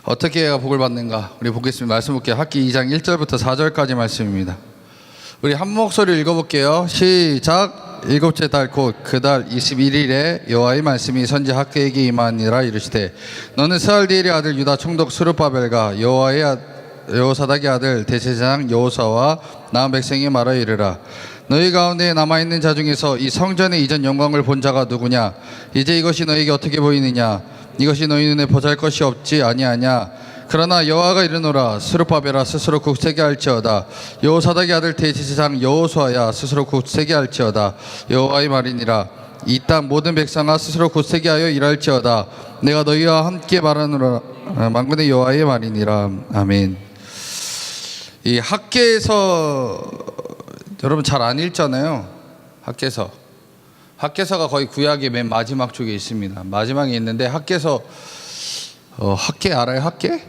어떻게 해야 복을 받는가? 우리 보겠습니다. 말씀 볼게요. 학기 2장 1절부터 4절까지 말씀입니다. 우리 한 목소리 읽어볼게요. 시작. 일곱째 달 곧 그 달 21일에 여호와의 말씀이 선지 학개에게 임하니라. 이르시되 너는 스알디엘의 아들 유다 총독 스룹바벨과 여호사닥의 아들 대제사장 여호사와 남은 백성이 말하여 이르라. 너희 가운데 남아있는 자 중에서 이 성전의 이전 영광을 본 자가 누구냐? 이제 이것이 너희에게 어떻게 보이느냐? 이것이 너희 눈에 보잘것이 없지 아니하냐? 그러나 여호와가 이르노라. 스룹바벨아 스스로 굳세게 할지어다. 여호사닥의 아들 대제사장 여호수아야 스스로 굳세게 할지어다. 여호와의 말이니라. 이 땅 모든 백성아 스스로 굳세게 하여 일할지어다. 내가 너희와 함께 말하노라. 만군의 여호와의 말이니라. 아멘. 이 학개에서 여러분 잘 안 읽잖아요. 학개서가 거의 구약의 맨 마지막 쪽에 있습니다. 마지막에 있는데 학개서 학개 알아요? 학개?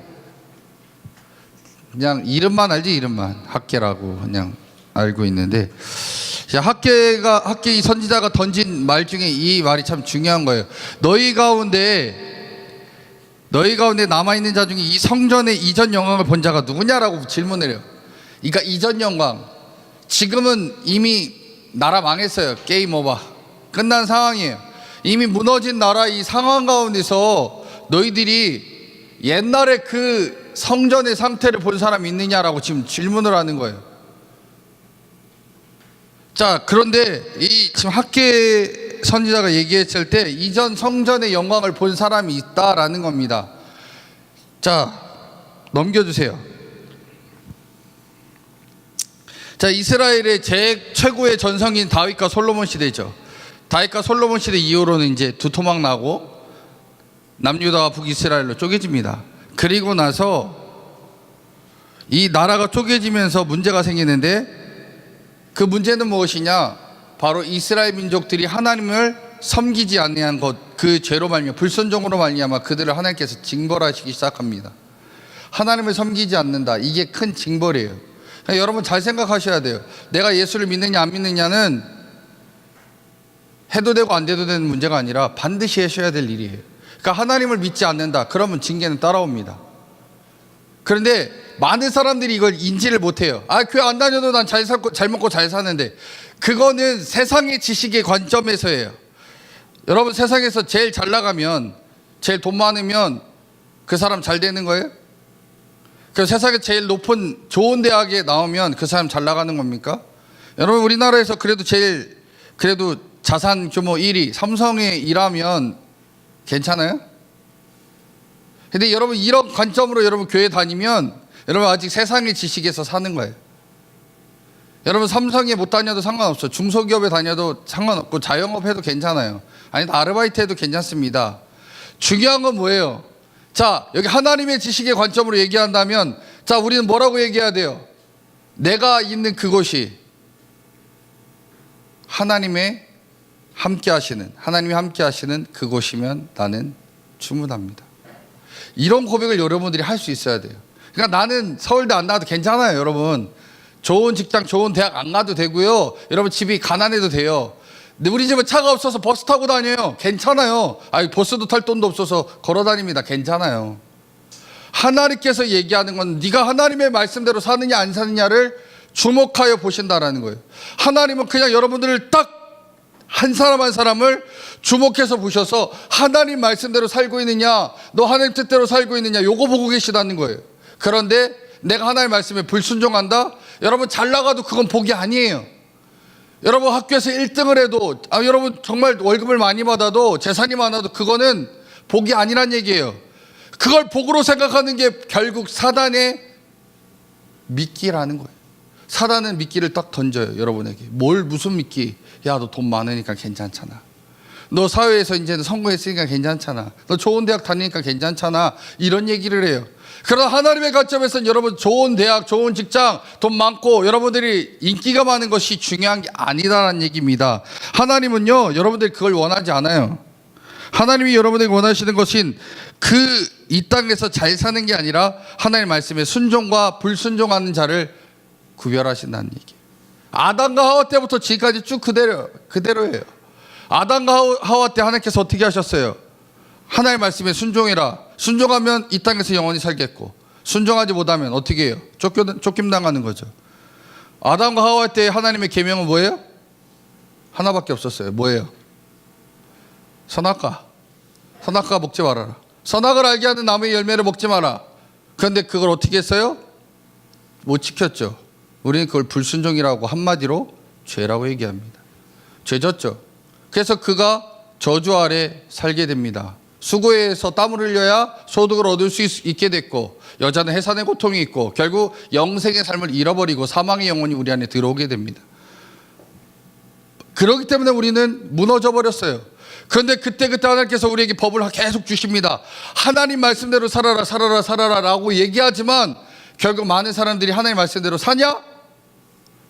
그냥 이름만 알지. 이름만 학개라고 그냥 알고 있는데, 학개 이 선지자가 던진 말 중에 이 말이 참 중요한 거예요. 너희 가운데 남아있는 자 중에 이 성전의 이전 영광을 본 자가 누구냐라고 질문을 해요. 그러니까 이전 영광, 지금은 이미 나라 망했어요. 게임 오버, 끝난 상황이에요. 이미 무너진 나라 이 상황 가운데서 너희들이 옛날에 그 성전의 상태를 본 사람이 있느냐라고 지금 질문을 하는 거예요. 자, 그런데 이 지금 학개 선지자가 얘기했을 때 이전 성전의 영광을 본 사람이 있다라는 겁니다. 자, 넘겨주세요. 자, 이스라엘의 최고의 전성기인 다윗과 솔로몬 시대죠. 다윗과 솔로몬 시대 이후로는 이제 두토막 나고 남유다와 북이스라엘로 쪼개집니다. 그리고 나서 이 나라가 쪼개지면서 문제가 생기는데, 그 문제는 무엇이냐? 바로 이스라엘 민족들이 하나님을 섬기지 아니한 것, 그 죄로 말미암아, 불순종으로 말미암아 그들을 하나님께서 징벌하시기 시작합니다. 하나님을 섬기지 않는다, 이게 큰 징벌이에요. 그러니까 여러분 잘 생각하셔야 돼요. 내가 예수를 믿느냐 안 믿느냐는 해도 되고 안 돼도 되는 문제가 아니라 반드시 하셔야 될 일이에요. 그러니까 하나님을 믿지 않는다, 그러면 징계는 따라옵니다. 그런데 많은 사람들이 이걸 인지를 못해요. 교회 안 다녀도 난 잘 살고 잘 먹고 잘 사는데, 그거는 세상의 지식의 관점에서예요. 여러분, 세상에서 제일 잘 나가면, 제일 돈 많으면 그 사람 잘 되는 거예요? 그 세상에 제일 높은 좋은 대학에 나오면 그 사람 잘 나가는 겁니까? 여러분, 우리나라에서 그래도 자산 규모 1위 삼성에 일하면 괜찮아요? 근데 여러분, 이런 관점으로 여러분 교회 다니면 여러분 아직 세상의 지식에서 사는 거예요. 여러분, 삼성에 못 다녀도 상관없어. 중소기업에 다녀도 상관없고 자영업 해도 괜찮아요. 아니, 아르바이트 해도 괜찮습니다. 중요한 건 뭐예요? 자, 여기 하나님의 지식의 관점으로 얘기한다면, 자, 우리는 뭐라고 얘기해야 돼요? 내가 있는 그곳이 하나님이 함께 하시는 그곳이면 나는 충분합니다. 이런 고백을 여러분들이 할 수 있어야 돼요. 그러니까 나는 서울대 안 나와도 괜찮아요. 여러분, 좋은 직장, 좋은 대학 안 가도 되고요. 여러분, 집이 가난해도 돼요. 근데 우리 집은 차가 없어서 버스 타고 다녀요. 괜찮아요. 버스도 탈 돈도 없어서 걸어 다닙니다. 괜찮아요. 하나님께서 얘기하는 건 네가 하나님의 말씀대로 사느냐 안 사느냐를 주목하여 보신다라는 거예요. 하나님은 그냥 여러분들을 딱 한 사람 한 사람을 주목해서 보셔서 하나님 말씀대로 살고 있느냐, 너 하나님 뜻대로 살고 있느냐, 요거 보고 계시다는 거예요. 그런데 내가 하나님 말씀에 불순종한다? 여러분, 잘 나가도 그건 복이 아니에요. 여러분, 학교에서 1등을 해도, 여러분 정말 월급을 많이 받아도, 재산이 많아도 그거는 복이 아니란 얘기예요. 그걸 복으로 생각하는 게 결국 사단의 미끼라는 거예요. 사단은 미끼를 딱 던져요, 여러분에게. 무슨 미끼? 야, 너 돈 많으니까 괜찮잖아. 너 사회에서 이제는 성공했으니까 괜찮잖아. 너 좋은 대학 다니니까 괜찮잖아. 이런 얘기를 해요. 그러나 하나님의 관점에서는 여러분, 좋은 대학, 좋은 직장, 돈 많고 여러분들이 인기가 많은 것이 중요한 게 아니다라는 얘기입니다. 하나님은요, 여러분들이 그걸 원하지 않아요. 하나님이 여러분에게 원하시는 것은 이 땅에서 잘 사는 게 아니라 하나님의 말씀에 순종과 불순종하는 자를 구별하신다는 얘기예요. 아담과 하와 때부터 지금까지 쭉 그대로예요. 아담과 하와 때 하나님께서 어떻게 하셨어요? 하나님의 말씀에 순종해라. 순종하면 이 땅에서 영원히 살겠고, 순종하지 못하면 어떻게 해요? 쫓김당하는 거죠. 아담과 하와 때 하나님의 계명은 뭐예요? 하나밖에 없었어요. 뭐예요? 선악과 먹지 말아라. 선악을 알게 하는 나무의 열매를 먹지 마라. 그런데 그걸 어떻게 했어요? 못 지켰죠. 우리는 그걸 불순종이라고, 한마디로 죄라고 얘기합니다. 죄졌죠. 그래서 그가 저주 아래 살게 됩니다. 수고해서 땀을 흘려야 소득을 얻을 수 있게 됐고, 여자는 해산의 고통이 있고, 결국 영생의 삶을 잃어버리고 사망의 영혼이 우리 안에 들어오게 됩니다. 그렇기 때문에 우리는 무너져 버렸어요. 그런데 그때 하나님께서 우리에게 법을 계속 주십니다. 하나님 말씀대로 살아라 라고 얘기하지만, 결국 많은 사람들이 하나님 말씀대로 사냐?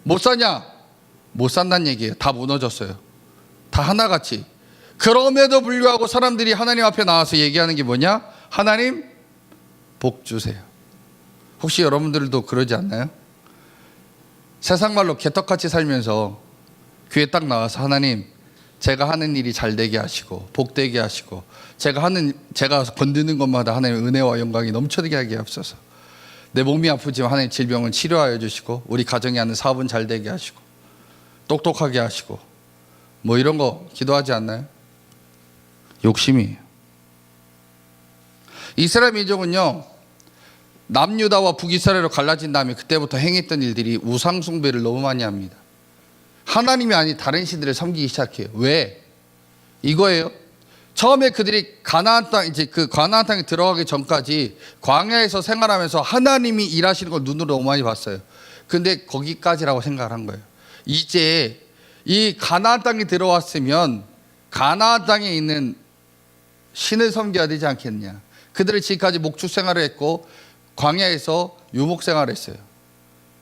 못 사냐? 못 산다는 얘기예요. 다 무너졌어요. 다 하나같이. 그럼에도 불구하고 사람들이 하나님 앞에 나와서 얘기하는 게 뭐냐? 하나님 복 주세요. 혹시 여러분들도 그러지 않나요? 세상 말로 개떡같이 살면서 교회 딱 나와서 하나님, 제가 하는 일이 잘 되게 하시고 복되게 하시고, 제가 건드는 것마다 하나님의 은혜와 영광이 넘쳐나게 하게 하옵소서. 내 몸이 아프지만 하나님 질병을 치료하여 주시고, 우리 가정이 하는 사업은 잘 되게 하시고 똑똑하게 하시고, 뭐 이런 거 기도하지 않나요? 욕심이에요. 이스라엘 민족은요, 남유다와 북이스라엘로 갈라진 다음에 그때부터 행했던 일들이 우상 숭배를 너무 많이 합니다. 하나님이 아닌 다른 신들을 섬기기 시작해요. 왜? 이거예요. 처음에 그들이 가나안 땅, 이제 그 가나안 땅에 들어가기 전까지 광야에서 생활하면서 하나님이 일하시는 걸 눈으로 너무 많이 봤어요. 근데 거기까지라고 생각을 한 거예요. 이제 이 가나안 땅에 들어왔으면 가나안 땅에 있는 신을 섬겨야 되지 않겠냐. 그들은 지금까지 목축 생활을 했고 광야에서 유목 생활을 했어요.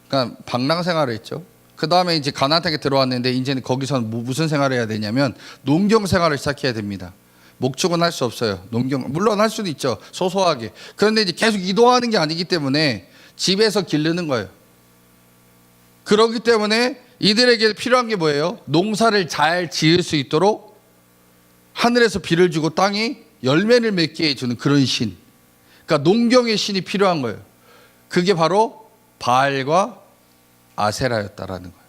그러니까 방랑 생활을 했죠. 그 다음에 이제 가나안 땅에 들어왔는데 이제는 거기서는 무슨 생활을 해야 되냐면 농경 생활을 시작해야 됩니다. 목축은 할 수 없어요. 농경 물론 할 수도 있죠, 소소하게. 그런데 이제 계속 이동하는 게 아니기 때문에 집에서 기르는 거예요. 그렇기 때문에 이들에게 필요한 게 뭐예요? 농사를 잘 지을 수 있도록 하늘에서 비를 주고 땅이 열매를 맺게 해주는 그런 신, 그러니까 농경의 신이 필요한 거예요. 그게 바로 바알과 아세라였다라는 거예요.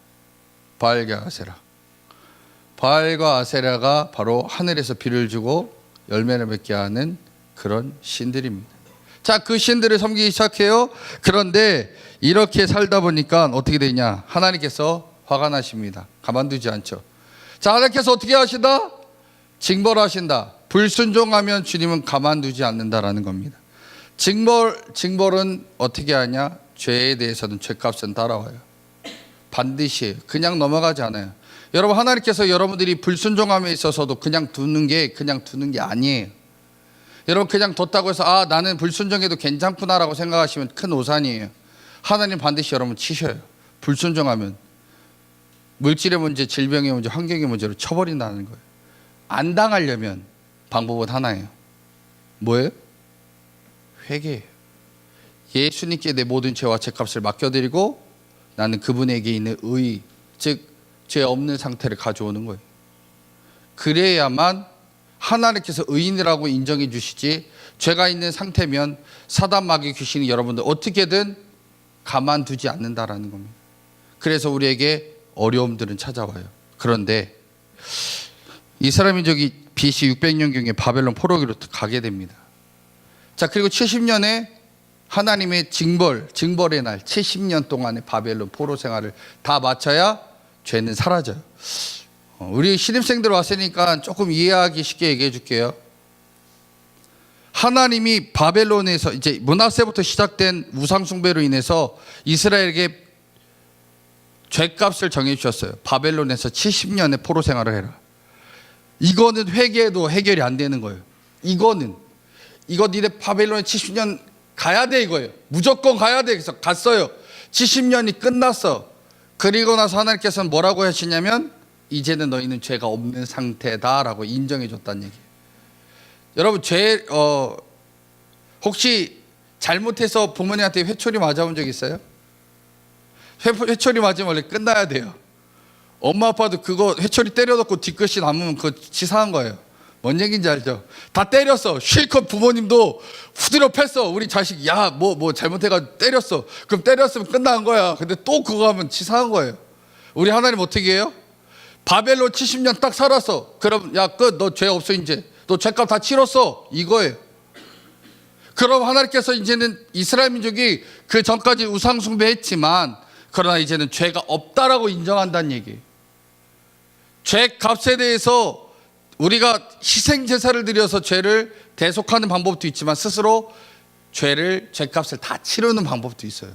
바알과 아세라가 바로 하늘에서 비를 주고 열매를 맺게 하는 그런 신들입니다. 자, 그 신들을 섬기기 시작해요. 그런데 이렇게 살다 보니까 어떻게 되냐? 하나님께서 화가 나십니다. 가만두지 않죠. 자, 하나님께서 어떻게 하신다? 징벌하신다. 불순종하면 주님은 가만두지 않는다라는 겁니다. 징벌은 어떻게 하냐? 죄에 대해서는 죄값은 따라와요. 반드시 그냥 넘어가지 않아요. 여러분, 하나님께서 여러분들이 불순종함에 있어서도 그냥 두는 게 아니에요. 여러분, 그냥 뒀다고 해서 나는 불순종해도 괜찮구나라고 생각하시면 큰 오산이에요. 하나님 반드시 여러분 치셔요. 불순종하면 물질의 문제, 질병의 문제, 환경의 문제로 쳐버린다는 거예요. 안 당하려면 방법은 하나예요. 뭐예요? 회개예요. 예수님께 내 모든 죄와 죄값을 맡겨드리고 나는 그분에게 있는 의, 즉 죄 없는 상태를 가져오는 거예요. 그래야만 하나님께서 의인이라고 인정해 주시지, 죄가 있는 상태면 사단 마귀 귀신이 여러분들 어떻게든 가만두지 않는다라는 겁니다. 그래서 우리에게 어려움들은 찾아와요. 그런데 이스라엘 민족이 BC 600년경에 바벨론 포로기로 가게 됩니다. 자, 그리고 70년에 하나님의 징벌의 날 70년 동안의 바벨론 포로 생활을 다 마쳐야 죄는 사라져요. 우리 신입생들 왔으니까 조금 이해하기 쉽게 얘기해 줄게요. 하나님이 바벨론에서 이제 므낫세부터 시작된 우상 숭배로 인해서 이스라엘에게 죄값을 정해 주셨어요. 바벨론에서 70년의 포로 생활을 해라. 이거는 회개해도 해결이 안 되는 거예요. 이거 니네 바벨론에 70년 가야 돼, 이거예요. 무조건 가야 돼. 그래서 갔어요. 70년이 끝났어. 그리고 나서 하나님께서는 뭐라고 하시냐면 이제는 너희는 죄가 없는 상태다라고 인정해 줬다는 얘기예요. 여러분, 혹시 잘못해서 부모님한테 회초리 맞아본 적 있어요? 회초리 맞으면 원래 끝나야 돼요. 엄마 아빠도 그거 회초리 때려놓고 뒤끝이 남으면 그거 치사한 거예요. 뭔 얘기인지 알죠? 다 때렸어. 실컷 부모님도 후드려 팼어. 우리 자식 뭐 잘못해가지고 때렸어. 그럼 때렸으면 끝난 거야. 근데 또 그거 하면 치사한 거예요. 우리 하나님 어떻게 해요? 바벨론 70년 딱 살았어. 그럼 야 끝. 너 죄 없어 이제. 너 죄값 다 치렀어. 이거예요. 그럼 하나님께서 이제는 이스라엘 민족이 그 전까지 우상 숭배했지만 그러나 이제는 죄가 없다라고 인정한다는 얘기예요. 죄값에 대해서 우리가 희생 제사를 드려서 죄를 대속하는 방법도 있지만 스스로 죄값을 다 치르는 방법도 있어요.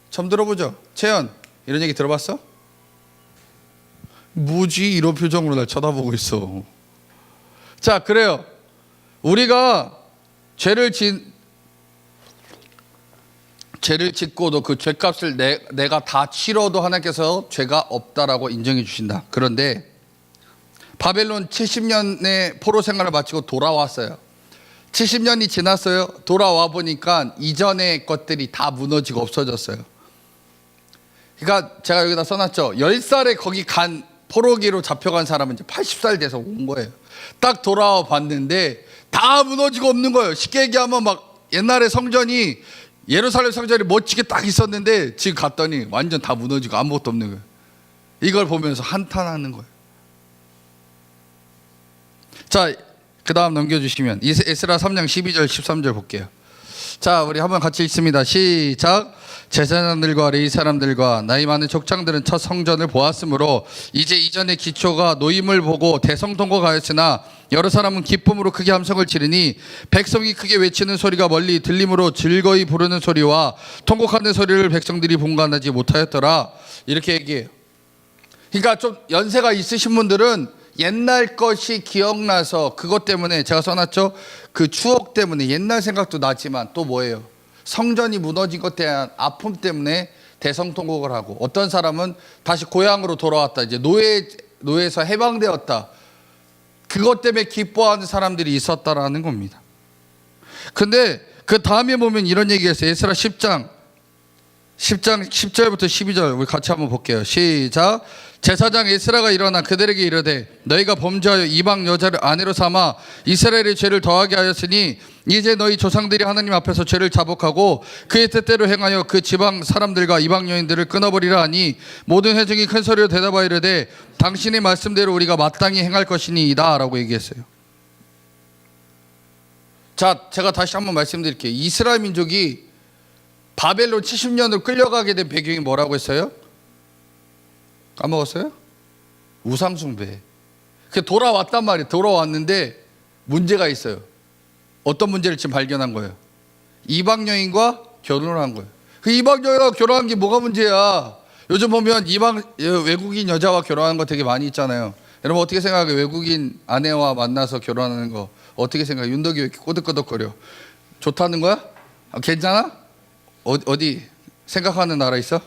처음 들어보죠? 채연 이런 얘기 들어봤어? 뭐지? 이런 표정으로 날 쳐다보고 있어. 자, 그래요. 우리가 죄를 짓고도 그 죄값을 내가 다 치러도 하나님께서 죄가 없다라고 인정해 주신다. 그런데 바벨론 70년의 포로 생활을 마치고 돌아왔어요. 70년이 지났어요. 돌아와 보니까 이전의 것들이 다 무너지고 없어졌어요. 그러니까 제가 여기다 써놨죠. 10살에 거기 간 포로기로 잡혀간 사람은 이제 80살 돼서 온 거예요. 딱 돌아와 봤는데 다 무너지고 없는 거예요. 쉽게 얘기하면 막 옛날에 성전이 예루살렘 성전이 멋지게 딱 있었는데 지금 갔더니 완전 다 무너지고 아무것도 없는 거예요. 이걸 보면서 한탄하는 거예요. 자, 그 다음 넘겨주시면 에스라 3장 12절 13절 볼게요. 자, 우리 한번 같이 읽습니다. 시작. 제사장들과 레위 사람들과 나이 많은 족장들은 첫 성전을 보았으므로 이제 이전의 기초가 놓임을 보고 대성통곡하였으나 여러 사람은 기쁨으로 크게 함성을 지르니 백성이 크게 외치는 소리가 멀리 들림으로 즐거이 부르는 소리와 통곡하는 소리를 백성들이 분간하지 못하였더라. 이렇게 얘기해요. 그러니까 좀 연세가 있으신 분들은 옛날 것이 기억나서 그것 때문에 제가 써놨죠. 그 추억 때문에 옛날 생각도 나지만 또 뭐예요? 성전이 무너진 것에 대한 아픔 때문에 대성통곡을 하고 어떤 사람은 다시 고향으로 돌아왔다. 이제 노예에서 해방되었다. 그것 때문에 기뻐하는 사람들이 있었다라는 겁니다. 근데 그 다음에 보면 이런 얘기가 있어요. 에스라 10장 10절부터 12절 우리 같이 한번 볼게요. 시작. 제사장 에스라가 일어나 그들에게 이르되 너희가 범죄하여 이방 여자를 아내로 삼아 이스라엘의 죄를 더하게 하였으니 이제 너희 조상들이 하나님 앞에서 죄를 자복하고 그의 뜻대로 행하여 그 지방 사람들과 이방 여인들을 끊어버리라 하니 모든 회중이 큰 소리로 대답하여 이르되 당신의 말씀대로 우리가 마땅히 행할 것이니이다 라고 얘기했어요. 자, 제가 다시 한번 말씀드릴게요. 이스라엘 민족이 바벨론 70년으로 끌려가게 된 배경이 뭐라고 했어요? 까먹었어요? 우상숭배. 그 돌아왔단 말이에요. 돌아왔는데 문제가 있어요. 어떤 문제를 지금 발견한 거예요? 이방 여인과 결혼을 한 거예요. 그 이방 여인과 결혼한 게 뭐가 문제야? 요즘 보면 외국인 여자와 결혼하는 거 되게 많이 있잖아요. 여러분 어떻게 생각해요? 외국인 아내와 만나서 결혼하는 거 어떻게 생각해요? 윤덕이 왜 이렇게 꼬득꼬득거려? 좋다는 거야? 괜찮아? 어디 생각하는 나라 있어?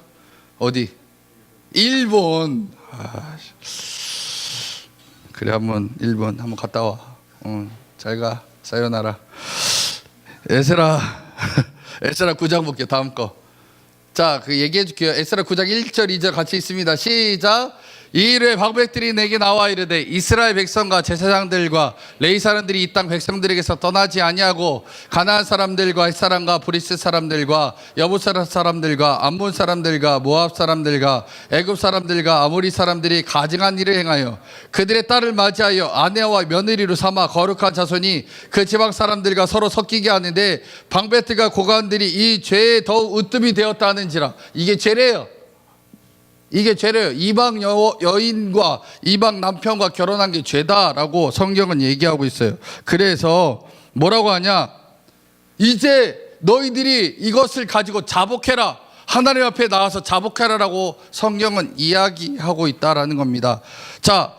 어디? 일본. 그래 한번 일본 한번 갔다 와. 잘 가. 사요나라. 에스라 9장 볼게요. 다음 거. 자, 그 얘기해 줄게요. 에스라 9장 1절 2절 같이 있습니다. 시작. 이 일에 방백들이 내게 나와 이르되 이스라엘 백성과 제사장들과 레위 사람들이 이 땅 백성들에게서 떠나지 아니하고 가나안 사람들과 헷 사람과 브리스 사람들과 여부사 사람들과 암몬 사람들과 모압 사람들과 애굽 사람들과 아모리 사람들이 가증한 일을 행하여 그들의 딸을 맞이하여 아내와 며느리로 삼아 거룩한 자손이 그 지방 사람들과 서로 섞이게 하는데 방백들과 고관들이 이 죄에 더욱 으뜸이 되었다 하는지라. 이게 죄래요. 이게 죄래요. 이방 여인과 이방 남편과 결혼한 게 죄다라고 성경은 얘기하고 있어요. 그래서 뭐라고 하냐? 이제 너희들이 이것을 가지고 자복해라. 하나님 앞에 나와서 자복해라라고 성경은 이야기하고 있다라는 겁니다. 자,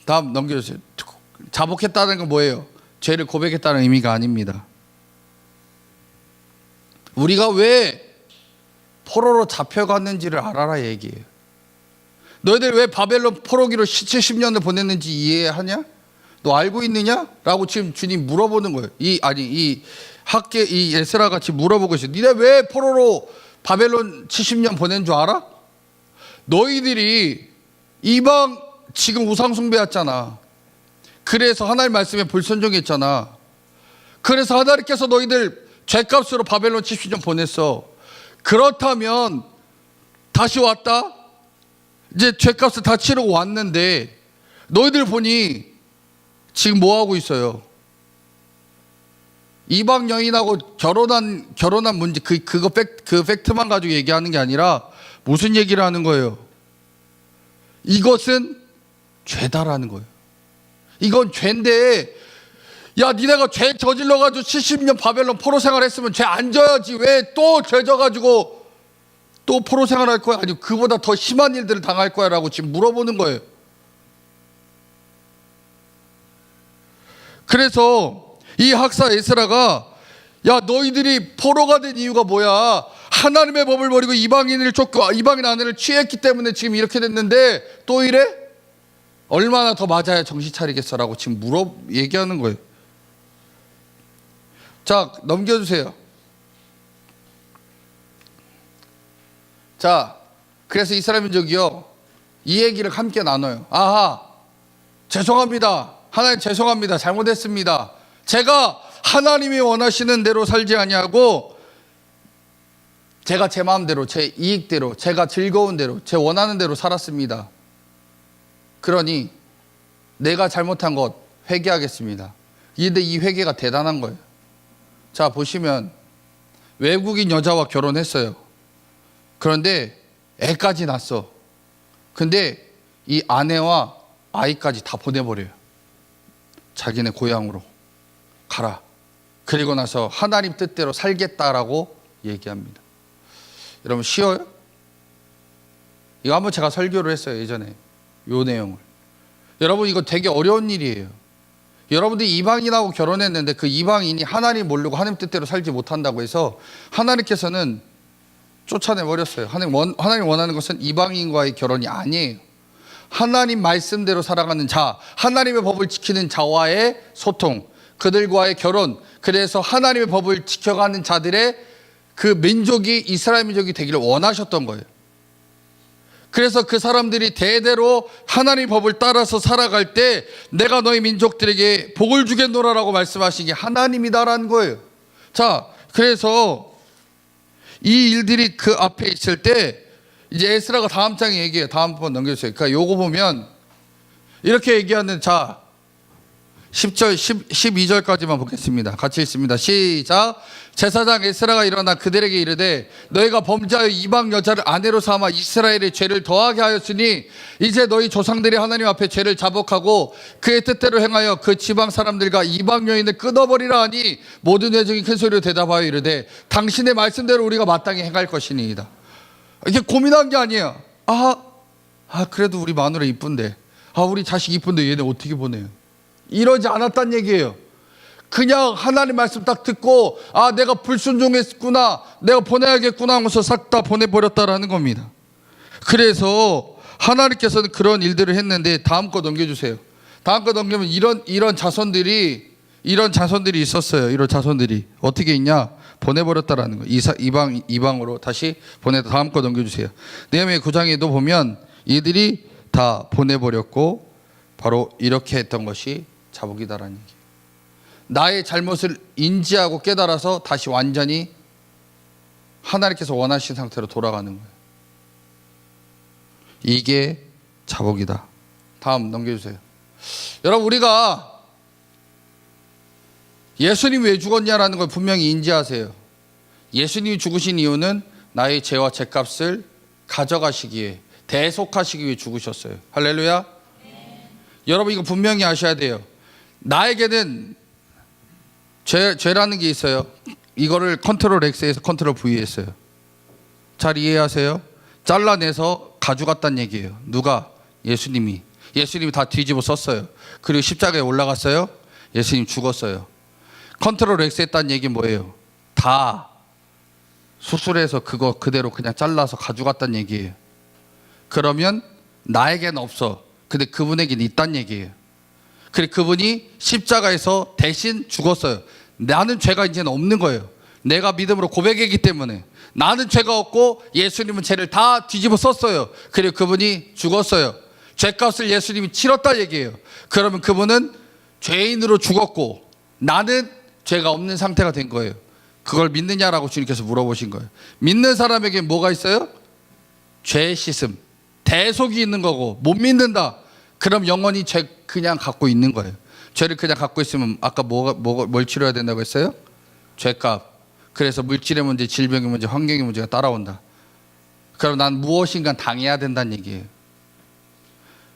다음 넘겨주세요. 자복했다는 건 뭐예요? 죄를 고백했다는 의미가 아닙니다. 우리가 왜 포로로 잡혀갔는지를 알아라 얘기예요. 너희들 왜 바벨론 포로기로 70년을 보냈는지 이해하냐? 너 알고 있느냐? 라고 지금 주님 물어보는 거예요. 이 에스라 같이 물어보고 있어요. 니네 왜 포로로 바벨론 70년 보낸 줄 알아? 너희들이 이방 지금 우상 숭배했잖아. 그래서 하나님 말씀에 불순종했잖아. 그래서 하나님께서 너희들 죄값으로 바벨론 70년 보냈어. 그렇다면 다시 왔다? 이제 죄값을 다 치르고 왔는데 너희들 보니 지금 뭐 하고 있어요? 이방 여인하고 결혼한 문제, 그 팩트만 가지고 얘기하는 게 아니라 무슨 얘기를 하는 거예요? 이것은 죄다라는 거예요. 이건 죄인데, 야, 니네가 죄 저질러가지고 70년 바벨론 포로 생활했으면 죄 안 져야지. 왜 또 죄 져가지고 또 포로 생활할 거야? 아니, 그보다 더 심한 일들을 당할 거야? 라고 지금 물어보는 거예요. 그래서 이 학사 에스라가, 야, 너희들이 포로가 된 이유가 뭐야? 하나님의 법을 버리고 이방인을 쫓고 이방인 아내를 취했기 때문에 지금 이렇게 됐는데 또 이래? 얼마나 더 맞아야 정신 차리겠어라고 지금 얘기하는 거예요. 자, 넘겨주세요. 자, 그래서 이스라엘 민족이요, 이 얘기를 함께 나눠요. 아하, 죄송합니다. 하나님 죄송합니다. 잘못했습니다. 제가 하나님이 원하시는 대로 살지 아니하고 제가 제 마음대로, 제 이익대로, 제가 즐거운 대로, 제 원하는 대로 살았습니다. 그러니 내가 잘못한 것 회개하겠습니다. 근데 이 회개가 대단한 거예요. 자, 보시면 외국인 여자와 결혼했어요. 그런데 애까지 낳았어. 근데 이 아내와 아이까지 다 보내버려요. 자기네 고향으로 가라. 그리고 나서 하나님 뜻대로 살겠다라고 얘기합니다. 여러분, 쉬워요? 이거 한번 제가 설교를 했어요, 예전에. 요 내용을. 여러분, 이거 되게 어려운 일이에요. 여러분들이 이방인하고 결혼했는데 그 이방인이 하나님 모르고 하나님 뜻대로 살지 못한다고 해서 하나님께서는 쫓아내버렸어요. 하나님 원하는 것은 이방인과의 결혼이 아니에요. 하나님 말씀대로 살아가는 자, 하나님의 법을 지키는 자와의 소통, 그들과의 결혼, 그래서 하나님의 법을 지켜가는 자들의 그 민족이 이스라엘 민족이 되기를 원하셨던 거예요. 그래서 그 사람들이 대대로 하나님의 법을 따라서 살아갈 때 내가 너희 민족들에게 복을 주겠노라라고 말씀하신 게 하나님이다라는 거예요. 자, 그래서 이 일들이 그 앞에 있을 때 이제 에스라가 다음 장에 얘기해요. 다음 번 넘겨주세요. 그러니까 요거 보면 이렇게 얘기하는, 자, 10절, 12절까지만 보겠습니다. 같이 읽습니다. 시작. 제사장 에스라가 일어나 그들에게 이르되 너희가 범죄하여 이방 여자를 아내로 삼아 이스라엘의 죄를 더하게 하였으니 이제 너희 조상들이 하나님 앞에 죄를 자복하고 그의 뜻대로 행하여 그 지방 사람들과 이방 여인을 끊어버리라 하니 모든 회중이 큰 소리로 대답하여 이르되 당신의 말씀대로 우리가 마땅히 행할 것이니이다. 이게 고민한 게 아니에요. 그래도 우리 마누라 이쁜데, 우리 자식 이쁜데 얘네 어떻게 보내요? 이러지 않았단 얘기예요. 그냥 하나님 말씀 딱 듣고 내가 불순종했구나, 내가 보내야겠구나 하면서 싹 다 보내버렸다라는 겁니다. 그래서 하나님께서는 그런 일들을 했는데 다음 거 넘겨주세요. 다음 거 넘기면 이런 자손들이 있었어요. 이런 자손들이 어떻게 있냐? 보내버렸다라는 거. 이방으로 다시 보내다. 다음 거 넘겨주세요. 느헤미야 9장에도 보면 이들이 다 보내버렸고 바로 이렇게 했던 것이 자복이다라는 얘기. 나의 잘못을 인지하고 깨달아서 다시 완전히 하나님께서 원하신 상태로 돌아가는 거예요. 이게 자복이다. 다음 넘겨주세요. 여러분, 우리가 예수님이 왜 죽었냐라는 걸 분명히 인지하세요. 예수님이 죽으신 이유는 나의 죄와 죄값을 가져가시기 위해, 대속하시기 위해 죽으셨어요. 할렐루야. 여러분, 이거 분명히 아셔야 돼요. 나에게는 죄라는 게 있어요. 이거를 컨트롤 X에서 컨트롤 V 했어요. 잘 이해하세요? 잘라내서 가져갔다는 얘기예요. 누가? 예수님이 다 뒤집어 썼어요. 그리고 십자가에 올라갔어요. 예수님 죽었어요. 컨트롤 X 했다는 얘기는 뭐예요? 다 수술해서 그거 그대로 그냥 잘라서 가져갔다는 얘기예요. 그러면 나에게는 없어. 근데 그분에게는 있다는 얘기예요. 그래, 그분이 십자가에서 대신 죽었어요. 나는 죄가 이제는 없는 거예요. 내가 믿음으로 고백했기 때문에 나는 죄가 없고 예수님은 죄를 다 뒤집어 썼어요. 그리고 그분이 죽었어요. 죄값을 예수님이 치렀다 얘기예요. 그러면 그분은 죄인으로 죽었고 나는 죄가 없는 상태가 된 거예요. 그걸 믿느냐라고 주님께서 물어보신 거예요. 믿는 사람에게 뭐가 있어요? 죄 씻음, 대속이 있는 거고, 못 믿는다 그럼 영원히 죄 그냥 갖고 있는 거예요. 죄를 그냥 갖고 있으면 아까 뭘 치러야 된다고 했어요? 죄값. 그래서 물질의 문제, 질병의 문제, 환경의 문제가 따라온다. 그럼 난 무엇인가 당해야 된다는 얘기예요.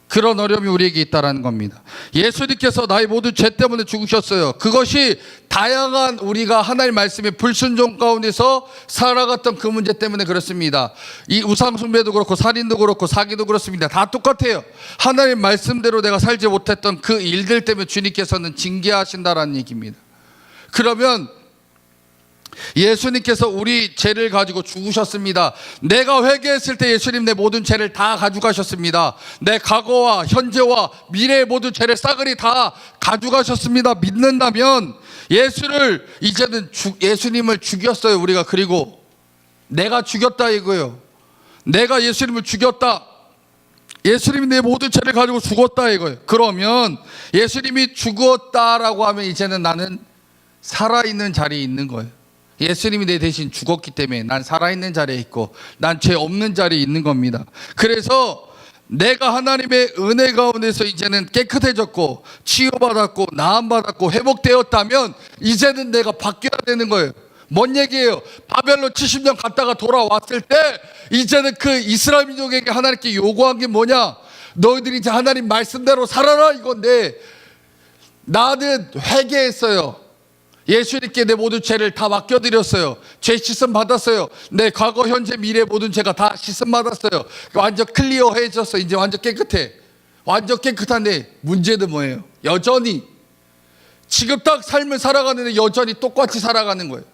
그런 어려움이 우리에게 있다는 겁니다. 예수님께서 나의 모든 죄 때문에 죽으셨어요. 그것이 다양한 우리가 하나님 말씀의 불순종 가운데서 살아갔던 그 문제 때문에 그렇습니다. 이 우상숭배도 그렇고 살인도 그렇고 사기도 그렇습니다. 다 똑같아요. 하나님 말씀대로 내가 살지 못했던 그 일들 때문에 주님께서는 징계하신다라는 얘기입니다. 그러면 예수님께서 우리 죄를 가지고 죽으셨습니다. 내가 회개했을 때 예수님 내 모든 죄를 다 가져가셨습니다. 내 과거와 현재와 미래의 모든 죄를 싸그리 다 가져가셨습니다. 믿는다면 예수를 이제는 예수님을 죽였어요. 우리가. 그리고 내가 죽였다 이거예요. 내가 예수님을 죽였다. 예수님이 내 모든 죄를 가지고 죽었다 이거예요. 그러면 예수님이 죽었다라고 하면 이제는 나는 살아있는 자리에 있는 거예요. 예수님이 내 대신 죽었기 때문에 난 살아있는 자리에 있고 난 죄 없는 자리에 있는 겁니다. 그래서 내가 하나님의 은혜 가운데서 이제는 깨끗해졌고 치유받았고 나음받았고 회복되었다면 이제는 내가 바뀌어야 되는 거예요. 뭔 얘기예요? 바벨론 70년 갔다가 돌아왔을 때 이제는 그 이스라엘 민족에게 하나님께 요구한 게 뭐냐? 너희들이 이제 하나님 말씀대로 살아라 이건데 나는 회개했어요. 예수님께 내 모든 죄를 다 맡겨드렸어요. 죄 씻음 받았어요. 내 과거 현재 미래 모든 죄가 다 씻음 받았어요. 완전 클리어해졌어. 이제 완전 깨끗해. 완전 깨끗한데 문제는 뭐예요? 여전히 지금 딱 삶을 살아가는데 여전히 똑같이 살아가는 거예요.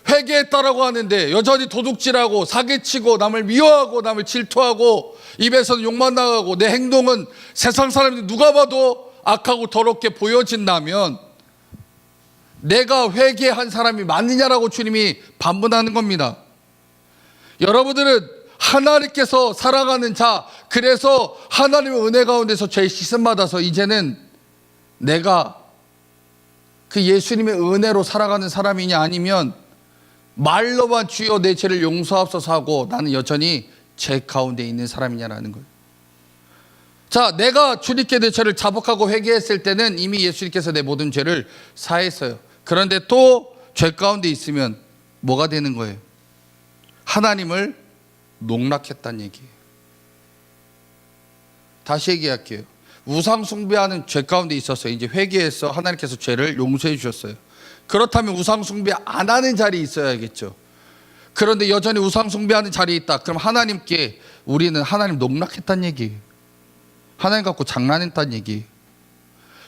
회개했다라고 하는데 여전히 도둑질하고 사기치고 남을 미워하고 남을 질투하고 입에서는 욕만 나가고 내 행동은 세상 사람들이 누가 봐도 악하고 더럽게 보여진다면 내가 회개한 사람이 맞느냐라고 주님이 반문하는 겁니다. 여러분들은 하나님께서 살아가는 자, 그래서 하나님의 은혜 가운데서 죄 씻음 받아서 이제는 내가 그 예수님의 은혜로 살아가는 사람이냐 아니면 말로만 주여 내 죄를 용서하옵소서 하고 나는 여전히 죄 가운데 있는 사람이냐라는 거예요. 자, 내가 주님께 내 죄를 자복하고 회개했을 때는 이미 예수님께서 내 모든 죄를 사했어요. 그런데 또 죄 가운데 있으면 뭐가 되는 거예요? 하나님을 농락했다는 얘기예요. 다시 얘기할게요. 우상 숭배하는 죄 가운데 있었어요. 이제 회개해서 하나님께서 죄를 용서해 주셨어요. 그렇다면 우상 숭배 안 하는 자리에 있어야겠죠. 그런데 여전히 우상 숭배하는 자리에 있다. 그럼 하나님께 우리는 하나님 농락했다는 얘기예요. 하나님 갖고 장난했다는 얘기예요.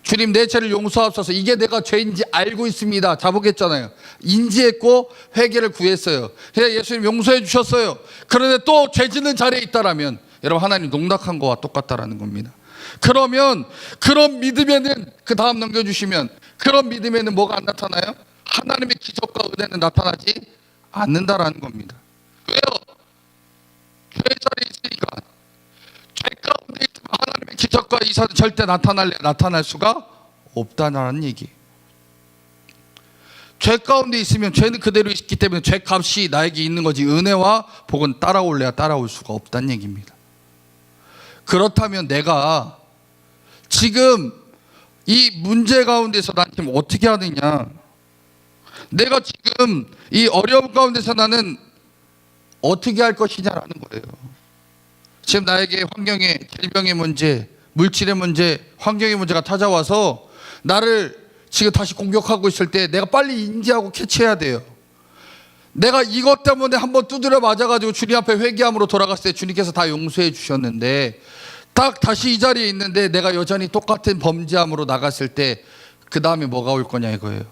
주님 내 죄를 용서하옵소서. 이게 내가 죄인지 알고 있습니다. 자복했잖아요. 인지했고 회개를 구했어요. 그래서 예수님 용서해 주셨어요. 그런데 또 죄 짓는 자리에 있다라면 여러분 하나님 농락한 거와 똑같다라는 겁니다. 그러면 그런 믿음에는 그 다음 넘겨주시면 그런 믿음에는 뭐가 안 나타나요? 하나님의 기적과 은혜는 나타나지 않는다라는 겁니다. 왜요? 죄 자리에 있으니까. 죄 가운데 있으면 하나님의 기적과 이사는 절대 나타날 수가 없다는 얘기. 죄 가운데 있으면 죄는 그대로 있기 때문에 죄 값이 나에게 있는 거지 은혜와 복은 따라올래야 따라올 수가 없다는 얘기입니다. 그렇다면 내가 지금 이 문제 가운데서 나한테 어떻게 하느냐, 내가 지금 이 어려움 가운데서 나는 어떻게 할 것이냐라는 거예요. 지금 나에게 환경의 질병의 문제, 물질의 문제, 환경의 문제가 찾아와서 나를 지금 다시 공격하고 있을 때 내가 빨리 인지하고 캐치해야 돼요. 내가 이것 때문에 한번 두드려 맞아가지고 주님 앞에 회개함으로 돌아갔을 때 주님께서 다 용서해 주셨는데 딱 다시 이 자리에 있는데 내가 여전히 똑같은 범죄함으로 나갔을 때 그 다음에 뭐가 올 거냐 이거예요.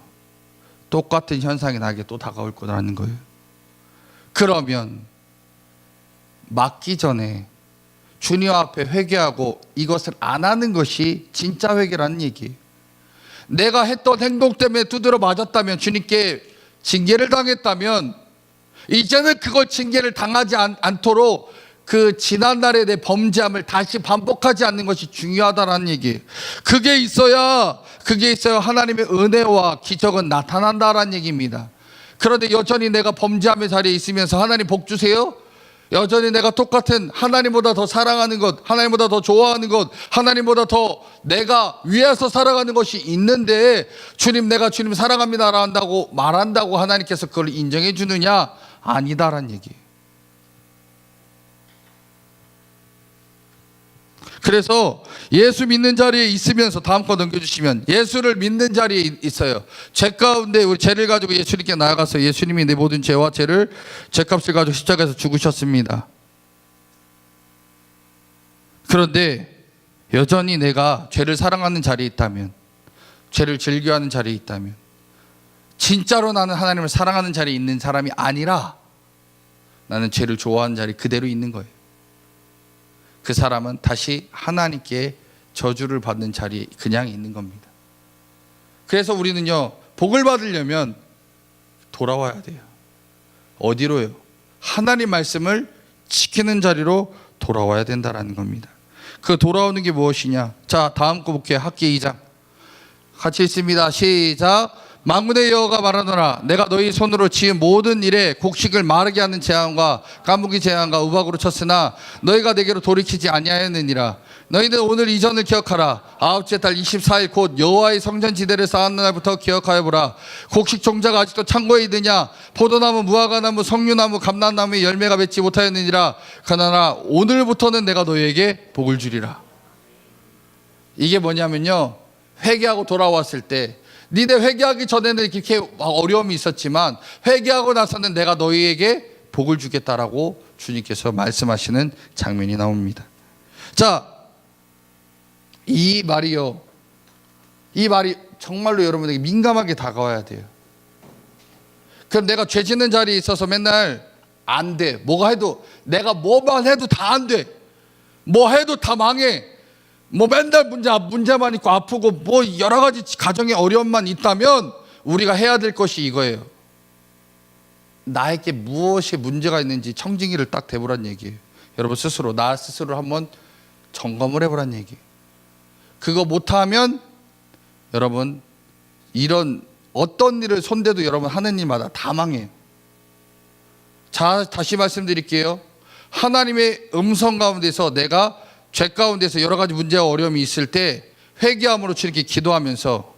똑같은 현상이 나에게 또 다가올 거라는 거예요. 그러면 맞기 전에 주님 앞에 회개하고 이것을 안 하는 것이 진짜 회개라는 얘기예요. 내가 했던 행동 때문에 두드려 맞았다면, 주님께 징계를 당했다면 이제는 그걸 징계를 당하지 않도록 그 지난날에 내 범죄함을 다시 반복하지 않는 것이 중요하다라는 얘기예요. 그게 있어야 하나님의 은혜와 기적은 나타난다라는 얘기입니다. 그런데 여전히 내가 범죄함의 자리에 있으면서 하나님 복 주세요? 여전히 내가 똑같은 하나님보다 더 사랑하는 것, 하나님보다 더 좋아하는 것, 하나님보다 더 내가 위에서 살아가는 것이 있는데 주님, 내가 주님 사랑합니다 한다고 말한다고 하나님께서 그걸 인정해 주느냐? 아니다라는 얘기예요. 그래서 예수 믿는 자리에 있으면서, 다음 거 넘겨주시면, 예수를 믿는 자리에 있어요. 죄 가운데 우리 죄를 가지고 예수님께 나아가서 예수님이 내 모든 죄와 죄를, 죄값을 가지고 십자가에서 죽으셨습니다. 그런데 여전히 내가 죄를 사랑하는 자리에 있다면, 죄를 즐겨하는 자리에 있다면, 진짜로 나는 하나님을 사랑하는 자리에 있는 사람이 아니라 나는 죄를 좋아하는 자리 그대로 있는 거예요. 그 사람은 다시 하나님께 저주를 받는 자리에 그냥 있는 겁니다. 그래서 우리는요, 복을 받으려면 돌아와야 돼요. 어디로요? 하나님 말씀을 지키는 자리로 돌아와야 된다는 겁니다. 그 돌아오는 게 무엇이냐? 자, 다음 거 볼게요. 학기 2장 같이 읽습니다. 시작. 만군의 여호와가 말하노라, 내가 너희 손으로 지은 모든 일에 곡식을 마르게 하는 재앙과 까무기 재앙과 우박으로 쳤으나 너희가 내게로 돌이키지 아니하였느니라. 너희는 오늘 이전을 기억하라. 아홉째 달 24일 곧 여호와의 성전 지대를 쌓은 날부터 기억하여 보라. 곡식 종자가 아직도 창고에 있느냐? 포도나무, 무화과나무, 석류나무, 감람나무의 열매가 맺지 못하였느니라. 그러나 오늘부터는 내가 너희에게 복을 주리라. 이게 뭐냐면요, 회개하고 돌아왔을 때, 니네 회개하기 전에는 이렇게 어려움이 있었지만 회개하고 나서는 내가 너희에게 복을 주겠다라고 주님께서 말씀하시는 장면이 나옵니다. 자, 이 말이 정말로 여러분에게 민감하게 다가와야 돼요. 그럼 내가 죄 짓는 자리에 있어서 맨날 안 돼, 뭐가 해도, 내가 뭐만 해도 다 안 돼, 뭐 해도 다 망해, 뭐 맨날 문제만 있고 아프고 뭐 여러 가지 가정의 어려움만 있다면 우리가 해야 될 것이 이거예요. 나에게 무엇이 문제가 있는지 청진기를 딱 대보란 얘기예요. 여러분 스스로, 나 스스로 한번 점검을 해보란 얘기예요. 그거 못하면 여러분 이런 어떤 일을 손대도 여러분 하는 일마다 다 망해요. 자, 다시 말씀드릴게요. 하나님의 음성 가운데서 내가 죄 가운데서 여러 가지 문제와 어려움이 있을 때 회개함으로 이렇게 기도하면서,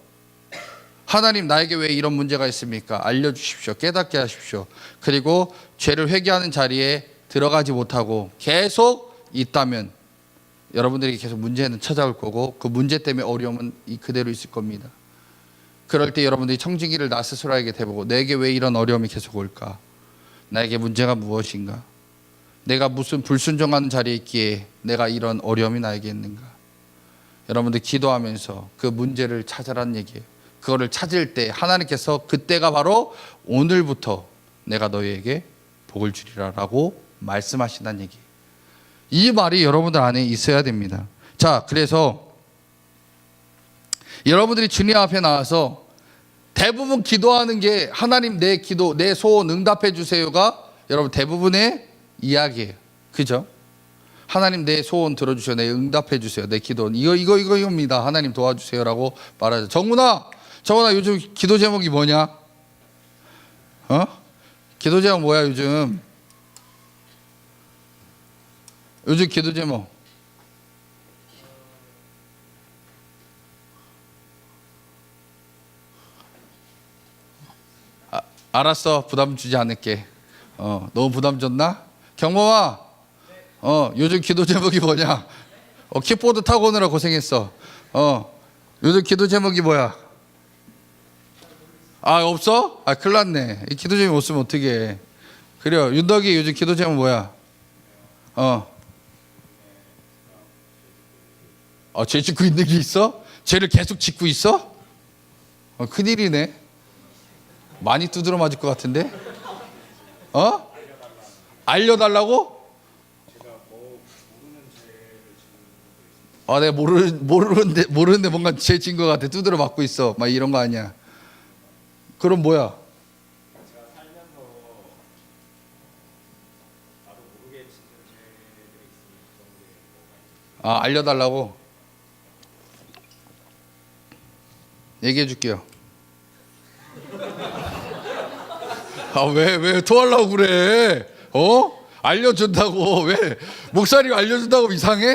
하나님, 나에게 왜 이런 문제가 있습니까? 알려주십시오. 깨닫게 하십시오. 그리고 죄를 회개하는 자리에 들어가지 못하고 계속 있다면 여러분들에게 계속 문제는 찾아올 거고 그 문제 때문에 어려움은 그대로 있을 겁니다. 그럴 때 여러분들이 청진기를 나 스스로에게 대보고, 내게 왜 이런 어려움이 계속 올까? 나에게 문제가 무엇인가? 내가 무슨 불순종하는 자리에 있기에 내가 이런 어려움이 나에게 있는가? 여러분들 기도하면서 그 문제를 찾으라는 얘기예요. 그거를 찾을 때 하나님께서 그때가 바로 오늘부터 내가 너희에게 복을 주리라 라고 말씀하신다는 얘기예요. 이 말이 여러분들 안에 있어야 됩니다. 자, 그래서 여러분들이 주님 앞에 나와서 대부분 기도하는 게 하나님, 내 기도, 내 소원 응답해 주세요가 여러분 대부분의 이야기예요. 그죠? 하나님, 내 소원 들어주세요. 내 응답해 주세요. 내 기도는 이거입니다. 하나님 도와주세요라고 말하죠. 정훈아 요즘 기도 제목이 뭐냐? 기도 제목 뭐야 요즘? 요즘 기도 제목 알았어, 부담 주지 않을게. 너무 부담 줬나? 경범아, 요즘 기도 제목이 뭐냐? 킥보드 타고 오느라 고생했어. 요즘 기도 제목이 뭐야? 없어? 큰일 났네. 이 기도 제목 없으면 어떡해. 그래요. 윤덕이 요즘 기도 제목 뭐야? 죄 짓고 있는 게 있어? 죄를 계속 짓고 있어? 큰일이네. 많이 두드러 맞을 것 같은데? 알려달라고? 내가 모르는데 뭔가 죄 진 것 같아. 두드러 맞고 있어. 막 이런 거 아니야. 그럼 뭐야? 제가 살면서 나도 모르게 짓는 알려달라고? 얘기해 줄게요. 왜 토하려고 그래? 알려준다고. 왜 목사님이 알려준다고 이상해?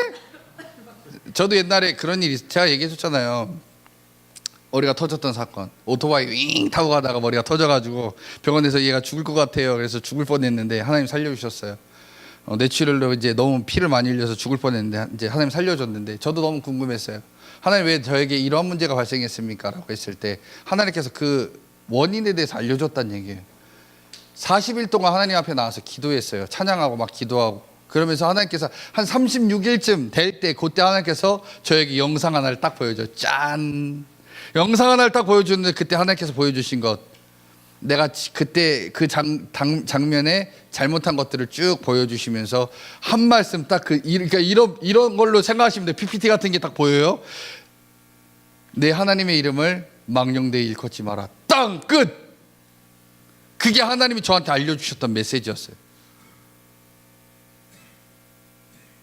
저도 옛날에 그런 일이, 제가 얘기해 줬잖아요. 머리가 터졌던 사건. 오토바이 윙 타고 가다가 머리가 터져가지고 병원에서 얘가 죽을 것 같아요. 그래서 죽을 뻔했는데 하나님 살려주셨어요. 뇌출혈로 이제 너무 피를 많이 흘려서 죽을 뻔했는데 이제 하나님 살려줬는데, 저도 너무 궁금했어요. 하나님 왜 저에게 이런 문제가 발생했습니까? 라고 했을 때 하나님께서 그 원인에 대해서 알려줬다는 얘기예요. 40일 동안 하나님 앞에 나와서 기도했어요. 찬양하고 막 기도하고. 그러면서 하나님께서 한 36일쯤 될 때, 그때 하나님께서 저에게 영상 하나를 딱 보여줘요. 짠! 영상 하나를 딱 보여주는데, 그때 하나님께서 보여주신 것, 내가 그때 그 장면에 잘못한 것들을 쭉 보여주시면서 한 말씀 딱 그러니까 이런 걸로 생각하시면 돼요. PPT 같은 게 딱 보여요. 내 하나님의 이름을 망령되이 일컫지 마라. 땅! 끝! 그게 하나님이 저한테 알려주셨던 메시지였어요.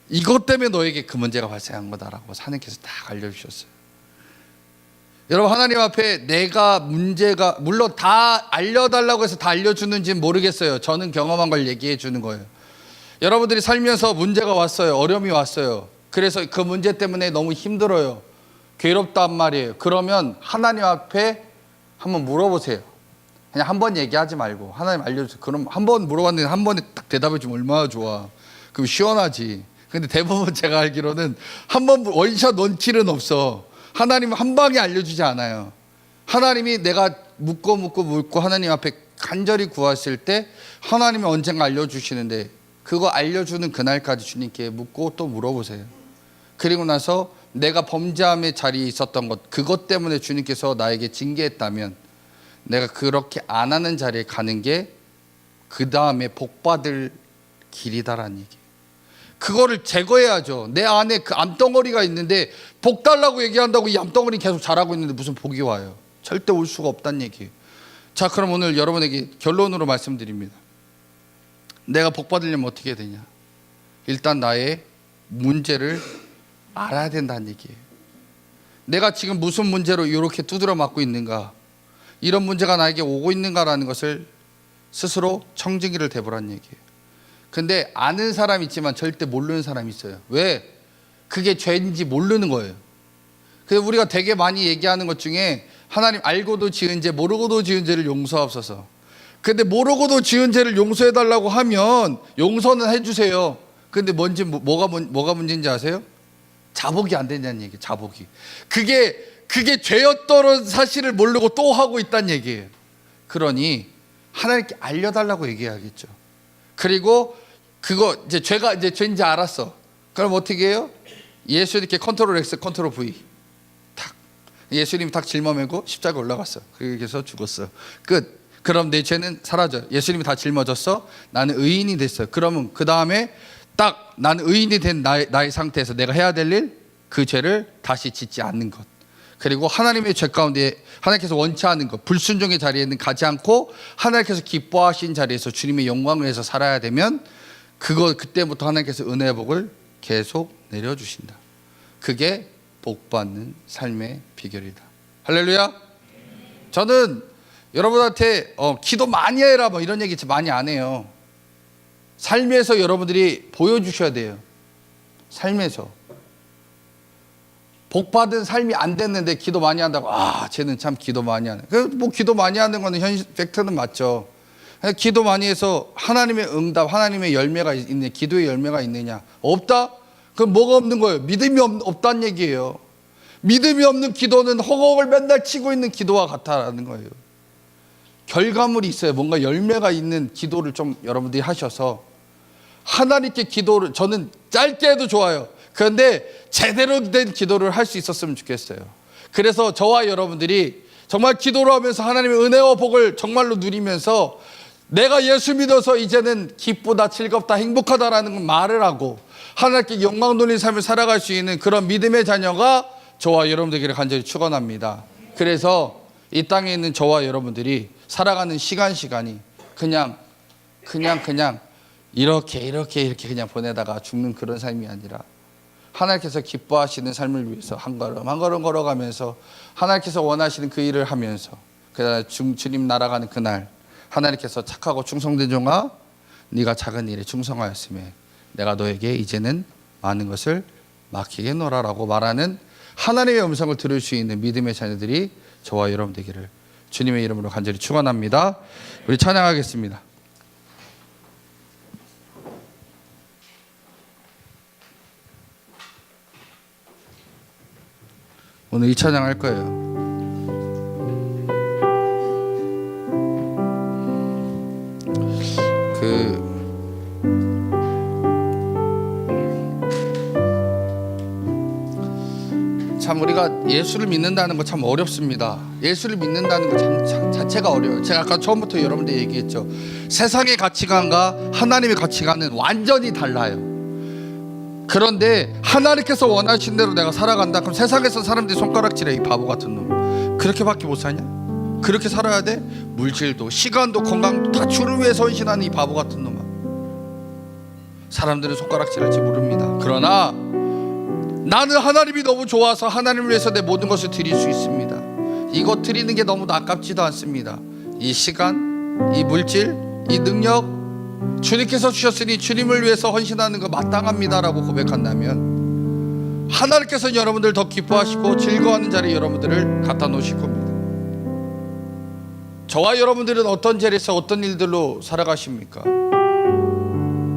이것 때문에 너에게 그 문제가 발생한 거다라고 하나님께서 딱 알려주셨어요. 여러분, 하나님 앞에 내가 문제가, 물론 다 알려달라고 해서 다 알려주는지는 모르겠어요. 저는 경험한 걸 얘기해 주는 거예요. 여러분들이 살면서 문제가 왔어요. 어려움이 왔어요. 그래서 그 문제 때문에 너무 힘들어요. 괴롭단 말이에요. 그러면 하나님 앞에 한번 물어보세요. 그냥 한 번 얘기하지 말고 하나님 알려주세요. 그럼 한 번 물어봤는데 한 번에 딱 대답해 주면 얼마나 좋아. 그럼 시원하지. 근데 대부분 제가 알기로는 한 번 원샷 원킬은 없어. 하나님은 한 방에 알려주지 않아요. 하나님이 내가 묻고 하나님 앞에 간절히 구했을 때 하나님이 언젠가 알려주시는데, 그거 알려주는 그날까지 주님께 묻고 또 물어보세요. 그리고 나서 내가 범죄함의 자리에 있었던 것, 그것 때문에 주님께서 나에게 징계했다면 내가 그렇게 안 하는 자리에 가는 게 그 다음에 복 받을 길이다라는 얘기예요. 그거를 제거해야죠. 내 안에 그 암덩어리가 있는데 복 달라고 얘기한다고 이 암덩어리 계속 자라고 있는데 무슨 복이 와요? 절대 올 수가 없다는 얘기예요. 자, 그럼 오늘 여러분에게 결론으로 말씀드립니다. 내가 복 받으려면 어떻게 해야 되냐? 일단 나의 문제를 알아야 된다는 얘기예요. 내가 지금 무슨 문제로 이렇게 두드려 맞고 있는가? 이런 문제가 나에게 오고 있는가라는 것을 스스로 청진기를 대보라는 얘기예요. 근데 아는 사람이 있지만 절대 모르는 사람이 있어요. 왜? 그게 죄인지 모르는 거예요. 그래서 우리가 되게 많이 얘기하는 것 중에 하나님 알고도 지은 죄, 모르고도 지은 죄를 용서하옵소서. 근데 모르고도 지은 죄를 용서해달라고 하면 용서는 해주세요. 근데 뭐가 문제인지 아세요? 자복이 안 된다는 얘기예요. 자복이. 그게 죄였던 사실을 모르고 또 하고 있다는 얘기예요. 그러니 하나님께 알려달라고 얘기해야겠죠. 그리고 그거 이제 죄가 이제 죄인지 알았어. 그럼 어떻게 해요? 예수님께 컨트롤 X, 컨트롤 V. 탁. 예수님이 탁 짊어매고 십자가에 올라갔어. 그래서 죽었어. 끝. 그럼 내 죄는 사라져요. 예수님이 다 짊어졌어. 나는 의인이 됐어요. 그러면 그 다음에 딱 나는 의인이 된 나의 상태에서 내가 해야 될 일, 그 죄를 다시 짓지 않는 것. 그리고 하나님의 죄 가운데 하나님께서 원치 않은 것, 불순종의 자리에는 가지 않고 하나님께서 기뻐하신 자리에서 주님의 영광을 위해서 살아야 되면 그때부터 하나님께서 은혜의 복을 계속 내려주신다. 그게 복받는 삶의 비결이다. 할렐루야. 저는 여러분한테 기도 많이 해라 뭐 이런 얘기 많이 안 해요. 삶에서 여러분들이 보여주셔야 돼요. 삶에서 복받은 삶이 안 됐는데 기도 많이 한다고, 쟤는 참 기도 많이 하네. 뭐 기도 많이 하는 거는 현실 팩트는 맞죠. 기도 많이 해서 하나님의 응답, 하나님의 열매가 있느냐, 기도의 열매가 있느냐? 없다? 그럼 뭐가 없는 거예요? 믿음이 없다는 얘기예요. 믿음이 없는 기도는 허공을 맨날 치고 있는 기도와 같다라는 거예요. 결과물이 있어요. 뭔가 열매가 있는 기도를 좀 여러분들이 하셔서 하나님께 기도를, 저는 짧게 해도 좋아요. 그런데 제대로 된 기도를 할 수 있었으면 좋겠어요. 그래서 저와 여러분들이 정말 기도를 하면서 하나님의 은혜와 복을 정말로 누리면서 내가 예수 믿어서 이제는 기쁘다, 즐겁다, 행복하다라는 말을 하고 하나님께 영광 돌리는 삶을 살아갈 수 있는 그런 믿음의 자녀가 저와 여러분들에게 간절히 축원합니다. 그래서 이 땅에 있는 저와 여러분들이 살아가는 시간이 그냥 이렇게 그냥 보내다가 죽는 그런 삶이 아니라 하나님께서 기뻐하시는 삶을 위해서 한 걸음 한 걸음 걸어가면서 하나님께서 원하시는 그 일을 하면서 그날 주님 날아가는 그날 하나님께서 착하고 충성된 종아 네가 작은 일에 충성하였으며 내가 너에게 이제는 많은 것을 맡기겠노라라고 말하는 하나님의 음성을 들을 수 있는 믿음의 자녀들이 저와 여러분 되기를 주님의 이름으로 간절히 축원합니다. 우리 찬양하겠습니다. 오늘 이 찬양 할 거예요. 참 우리가 예수를 믿는다는 거 참 어렵습니다. 예수를 믿는다는 거 참 자체가 어려워요. 제가 아까 처음부터 여러분들 얘기했죠. 세상의 가치관과 하나님의 가치관은 완전히 달라요. 그런데 하나님께서 원하신 대로 내가 살아간다. 그럼 세상에서 사람들이 손가락질해. 이 바보 같은 놈. 그렇게밖에 못 사냐? 그렇게 살아야 돼? 물질도 시간도 건강도 다 주를 위해 헌신하는 이 바보 같은 놈아. 사람들은 손가락질할지 모릅니다. 그러나 나는 하나님이 너무 좋아서 하나님을 위해서 내 모든 것을 드릴 수 있습니다. 이것 드리는 게 너무 아깝지도 않습니다. 이 시간, 이 물질, 이 능력 주님께서 주셨으니 주님을 위해서 헌신하는 거 마땅합니다라고 고백한다면 하나님께서는 여러분들 더 기뻐하시고 즐거워하는 자리에 여러분들을 갖다 놓으실 겁니다. 저와 여러분들은 어떤 자리에서 어떤 일들로 살아가십니까?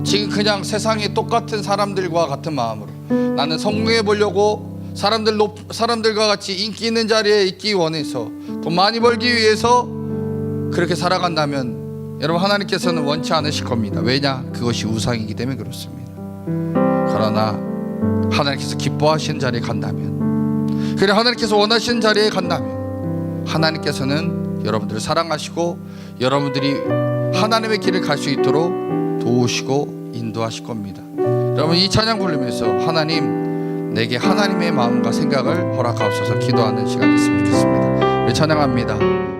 지금 그냥 세상에 똑같은 사람들과 같은 마음으로 나는 성공해 보려고 사람들과 같이 인기 있는 자리에 있기 원해서 돈 많이 벌기 위해서 그렇게 살아간다면 여러분 하나님께서는 원치 않으실 겁니다. 왜냐? 그것이 우상이기 때문에 그렇습니다. 그러나 하나님께서 기뻐하시는 자리에 간다면 그래 하나님께서 원하시는 자리에 간다면 하나님께서는 여러분들을 사랑하시고 여러분들이 하나님의 길을 갈 수 있도록 도우시고 인도하실 겁니다. 여러분 이 찬양 부르면서 하나님 내게 하나님의 마음과 생각을 허락하옵소서 기도하는 시간 됐으면 좋겠습니다. 우리 찬양합니다.